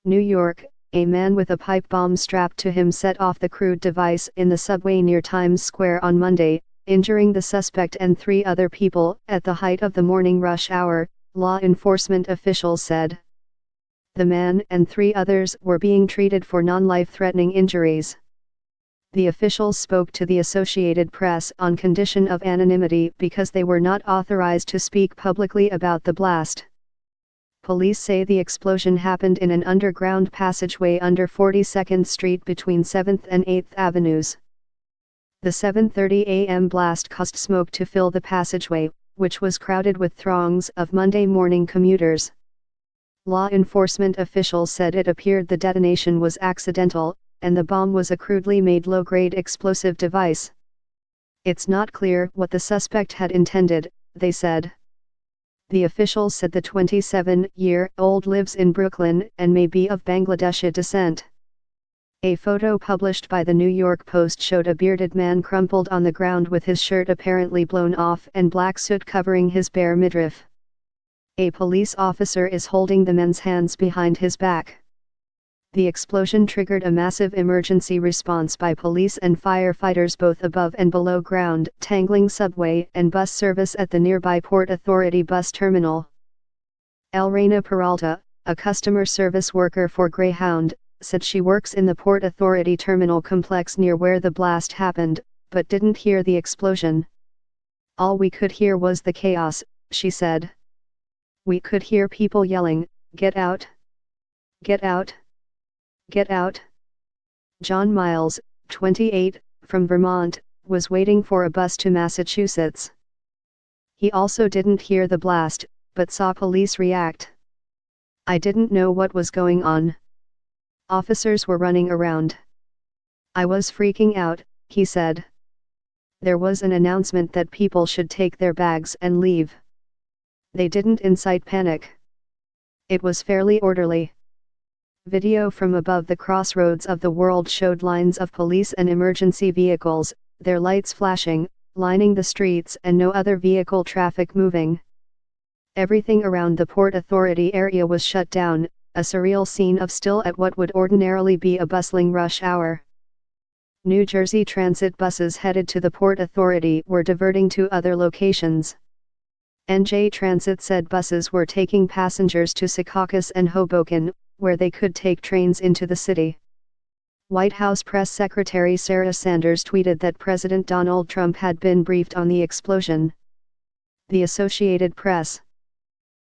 New York, a man with a pipe bomb strapped to him set off the crude device in the subway near Times Square on Monday, injuring the suspect and 3 other people at the height of the morning rush hour, law enforcement officials said. The man and 3 others were being treated for non-life-threatening injuries. The officials spoke to the Associated Press on condition of anonymity because they were not authorized to speak publicly about the blast. Police say the explosion happened in an underground passageway under 42nd Street between 7th and 8th Avenues. The 7:30 a.m. blast caused smoke to fill the passageway, which was crowded with throngs of Monday morning commuters. Law enforcement officials said it appeared the detonation was accidental, and the bomb was a crudely made low-grade explosive device. It's not clear what the suspect had intended, they said. The officials said the 27-year-old lives in Brooklyn and may be of Bangladeshi descent. A photo published by the New York Post showed a bearded man crumpled on the ground with his shirt apparently blown off and black soot covering his bare midriff. A police officer is holding the man's hands behind his back. The explosion triggered a massive emergency response by police and firefighters both above and below ground, tangling subway and bus service at the nearby Port Authority bus terminal. Elrena Peralta, a customer service worker for Greyhound, said she works in the Port Authority terminal complex near where the blast happened, but didn't hear the explosion. All we could hear was the chaos, she said. We could hear people yelling, "Get out! Get out! Get out!" John Miles, 28, from Vermont, was waiting for a bus to Massachusetts. He also didn't hear the blast, but saw police react. "I didn't know what was going on. Officers were running around. I was freaking out," he said. There was an announcement that people should take their bags and leave. They didn't incite panic. It was fairly orderly. Video from above the crossroads of the world showed lines of police and emergency vehicles, their lights flashing, lining the streets and no other vehicle traffic moving. Everything around the Port Authority area was shut down, a surreal scene of still at what would ordinarily be a bustling rush hour. New Jersey Transit buses headed to the Port Authority were diverting to other locations. NJ Transit said buses were taking passengers to Secaucus and Hoboken, where they could take trains into the city. White House Press Secretary Sarah Sanders tweeted that President Donald Trump had been briefed on the explosion. The Associated Press.